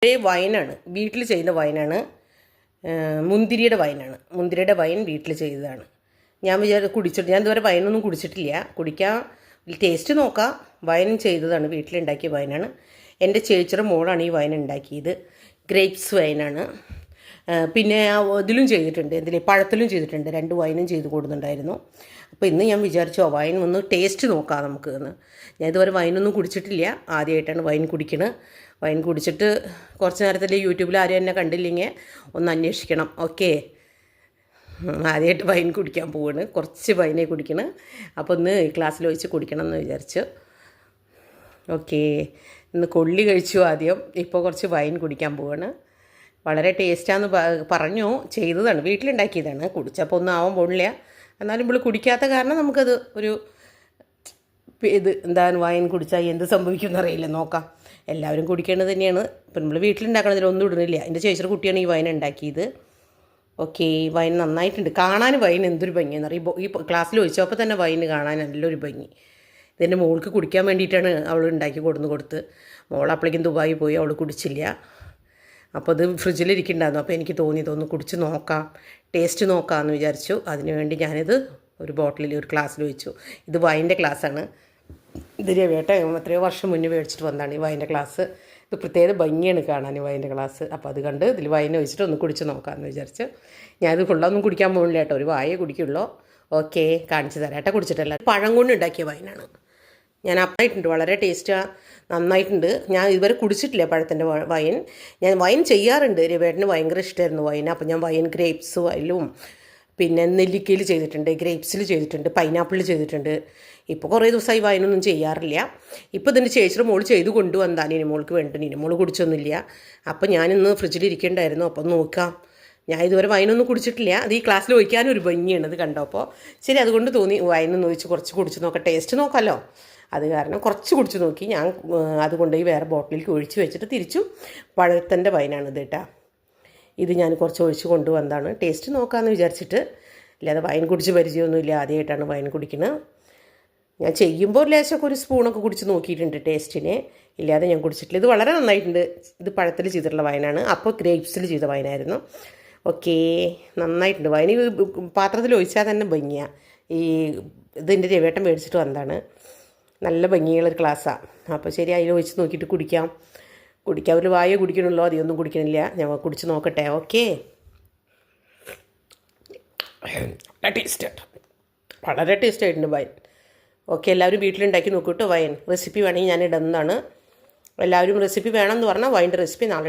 വൈനാണ്, വീട്ടിൽ ചെയ്യുന്ന വൈനാണ്. മുന്തിരിയുടെ വൈനാണ്. മുന്തിരിയുടെ വൈൻ വീട്ടിൽ ചെയ്തതാണ്. ഞാൻ ഞാൻ ഇതുവരെ വൈനൊന്നും കുടിച്ചിട്ടില്ല. കുടിക്കാൻ ടേസ്റ്റ് നോക്കാം. വൈൻ ചെയ്തതാണ്, വീട്ടിലുണ്ടാക്കിയ വൈനാണ്. എൻ്റെ ചേച്ചിയുടെ മോളാണ് ഈ വൈൻ ഉണ്ടാക്കിയത്. ഗ്രേപ്സ് വൈനാണ്. പിന്നെ ഇതിലും ചെയ്തിട്ടുണ്ട്, പഴത്തിലും ചെയ്തിട്ടുണ്ട്. 2 വൈനും ചെയ്ത് കൊടുക്കുന്നുണ്ടായിരുന്നു. അപ്പോൾ ഇന്ന് ഞാൻ വിചാരിച്ചു വൈൻ ഒന്ന് ടേസ്റ്റ് നോക്കാം നമുക്ക് എന്ന്. ഞാൻ ഇതുവരെ വൈനൊന്നും കുടിച്ചിട്ടില്ല, ആദ്യമായിട്ടാണ് വൈൻ കുടിക്കുന്നത്. വൈൻ കുടിച്ചിട്ട് കുറച്ച് നേരത്തിൽ യൂട്യൂബിൽ ആരും എന്നെ കണ്ടില്ലെങ്കിൽ ഒന്ന് അന്വേഷിക്കണം. ഓക്കെ, ആദ്യമായിട്ട് വൈൻ കുടിക്കാൻ പോവാണ്. കുറച്ച് വൈനേ കുടിക്കണം. അപ്പോൾ ഒന്ന് ക്ലാസ്സിൽ വെച്ച് കുടിക്കണം എന്ന് വിചാരിച്ചു. ഓക്കെ, ഇന്ന് കൊള്ളി കഴിച്ചു ആദ്യം. ഇപ്പോൾ കുറച്ച് വൈൻ കുടിക്കാൻ പോവാണ്. വളരെ ടേസ്റ്റാന്ന് പറഞ്ഞു. ചെയ്തതാണ്, വീട്ടിലുണ്ടാക്കിയതാണ്. കുടിച്ചപ്പോൾ ഒന്നും ആവാൻ പോണില്ല. എന്നാലും ഇപ്പോൾ കുടിക്കാത്ത കാരണം നമുക്കത് ഒരു എന്താണ് വൈൻ കുടിച്ചാൽ എന്ത് സംഭവിക്കും എന്നറിയില്ല. നോക്കാം. എല്ലാവരും കുടിക്കേണ്ടത് തന്നെയാണ്. ഇപ്പം നമ്മൾ വീട്ടിലുണ്ടാക്കണതിൽ ഒന്നും ഇടുന്നില്ല. എൻ്റെ ചേച്ചിയുടെ കുട്ടിയാണ് ഈ വൈൻ ഉണ്ടാക്കിയത്. ഓക്കെ, വൈൻ നന്നായിട്ടുണ്ട്. കാണാൻ വൈൻ എന്തൊരു ഭംഗിയെന്നറിയും. ഈ ക്ലാസ്സിൽ ഒഴിച്ചപ്പോൾ തന്നെ വൈൻ കാണാൻ നല്ലൊരു ഭംഗി. ഇതെൻ്റെ മോൾക്ക് കുടിക്കാൻ വേണ്ടിയിട്ടാണ് അവൾ ഉണ്ടാക്കി കൊടുത്ത്. മോൾ അപ്പോഴേക്കും ദുബായി പോയി, അവൾ കുടിച്ചില്ല. അപ്പോൾ അത് ഫ്രിഡ്ജിലിരിക്കുന്നുണ്ടായിരുന്നു. അപ്പോൾ എനിക്ക് തോന്നി കുടിച്ച് നോക്കാം, ടേസ്റ്റ് നോക്കാമെന്ന് വിചാരിച്ചു. അതിനുവേണ്ടി ഞാനിത് ഒരു ബോട്ടിലിൽ ഒരു ഗ്ലാസ്സിൽ വെച്ചു. ഇത് വൈൻ്റെ ഗ്ലാസ്സാണ്. ഇത് രവേട്ട എത്രയോ വർഷം മുന്നേ മേടിച്ചിട്ട് വന്നതാണ് ഈ വൈൻ്റെ ഗ്ലാസ്. ഇത് പ്രത്യേക ഭംഗിയാണ് കാണാൻ വൈൻ്റെ ഗ്ലാസ്. അപ്പോൾ അത് കണ്ട് ഇതിൽ വൈൻ ഒഴിച്ചിട്ട് ഒന്ന് കുടിച്ച് നോക്കാമെന്ന് വിചാരിച്ചു. ഞാനിത് ഫുള്ളൊന്നും കുടിക്കാൻ പോകുന്നില്ല കേട്ടോ, ഒരു വായേ കുടിക്കുള്ളൂ. ഓക്കെ, കാണിച്ചു തരാം കേട്ടോ. കുടിച്ചിട്ടല്ല, പഴം കൊണ്ട് ഉണ്ടാക്കിയ വൈനാണ്. ഞാൻ അപ്പായിട്ടുണ്ട്, വളരെ ടേസ്റ്റാണ്, നന്നായിട്ടുണ്ട്. ഞാൻ ഇതുവരെ കുടിച്ചിട്ടില്ല പഴത്തിൻ്റെ വൈൻ. ഞാൻ വൈൻ ചെയ്യാറുണ്ട്. രവേട്ടന് ഭയങ്കര ഇഷ്ടമായിരുന്നു വൈൻ. അപ്പോൾ ഞാൻ വൈൻ ഗ്രേപ്സ് വൈനും പിന്നെ നെല്ലിക്കയിൽ ചെയ്തിട്ടുണ്ട്, ഗ്രേപ്സിൽ ചെയ്തിട്ടുണ്ട്, പൈനാപ്പിളിൽ ചെയ്തിട്ടുണ്ട്. ഇപ്പോൾ കുറേ ദിവസമായി വൈനൊന്നും ചെയ്യാറില്ല. ഇപ്പോൾ ഇതിൻ്റെ ചേച്ചിയുടെ മോൾ ചെയ്ത് കൊണ്ടുവന്നതാണ്. ഇനി മോൾക്ക് വേണ്ട, ഇനി മോൾ കുടിച്ചൊന്നുമില്ല. അപ്പോൾ ഞാനിന്ന് ഫ്രിഡ്ജിലിരിക്കേണ്ടായിരുന്നു. അപ്പം നോക്കാം. ഞാൻ ഇതുവരെ വൈനൊന്നും കുടിച്ചിട്ടില്ല. അത് ഈ ക്ലാസ്സിൽ ഒഴിക്കാനും ഒരു ഭംഗിയാണ് ഇത് കണ്ടപ്പോൾ. ശരി, അതുകൊണ്ട് തോന്നി വൈനൊന്ന് ഒഴിച്ച് കുറച്ച് കുടിച്ച് നോക്കാം, ടേസ്റ്റ് നോക്കാമല്ലോ. അത് കാരണം കുറച്ച് കുടിച്ച് നോക്കി. ഞാൻ അതുകൊണ്ട് ഈ വേറെ ബോട്ടിലേക്ക് ഒഴിച്ച് വെച്ചിട്ട് തിരിച്ചു പഴത്തിൻ്റെ വൈനാണിത് കേട്ടോ. ഇത് ഞാൻ കുറച്ച് ഒഴിച്ച് കൊണ്ടുവന്നതാണ്, ടേസ്റ്റ് നോക്കാമെന്ന് വിചാരിച്ചിട്ട്. ഇല്ലാതെ വൈൻ കുടിച്ച് പരിചയമൊന്നുമില്ല, ആദ്യമായിട്ടാണ് വൈൻ കുടിക്കുന്നത്. ഞാൻ ചെയ്യുമ്പോൾ ലേശമൊക്കെ ഒരു സ്പൂണൊക്കെ കുടിച്ച് നോക്കിയിട്ടുണ്ട് ടേസ്റ്റിനെ. ഇല്ലാതെ ഞാൻ കുടിച്ചിട്ടില്ല. ഇത് വളരെ നന്നായിട്ടുണ്ട്. ഇത് പഴത്തിൽ ചെയ്തിട്ടുള്ള വൈനാണ്. അപ്പോൾ ഗ്രേപ്സിൽ ചെയ്ത വൈനായിരുന്നു. ഓക്കെ, നന്നായിട്ടുണ്ട്. വൈൻ പാത്രത്തിൽ ഒഴിച്ചാൽ തന്നെ ഭംഗിയാണ്. ഇതിൻ്റെ രവേട്ടൻ മേടിച്ചിട്ട് വന്നതാണ്. നല്ല ഭംഗിയുള്ളൊരു ഗ്ലാസ്സാണ്. അപ്പോൾ ശരി, അതിൽ ഒഴിച്ച് നോക്കിയിട്ട് കുടിക്കാം. ഒരു വായ കുടിക്കണമല്ലോ, അധികമൊന്നും കുടിക്കണില്ല. ഞാൻ കുടിച്ച് നോക്കട്ടെ. ഓക്കെ, വളരെ ടേസ്റ്റായിട്ടുണ്ട് വൈൻ. ഓക്കെ, എല്ലാവരും വീട്ടിലുണ്ടാക്കി നോക്കൂ കേട്ടോ വൈൻ. റെസിപ്പി വേണമെങ്കിൽ ഞാൻ ഇടുന്നതാണ്. എല്ലാവരും റെസിപ്പി വേണമെന്ന് പറഞ്ഞാൽ വൈൻ്റെ റെസിപ്പി നാളെ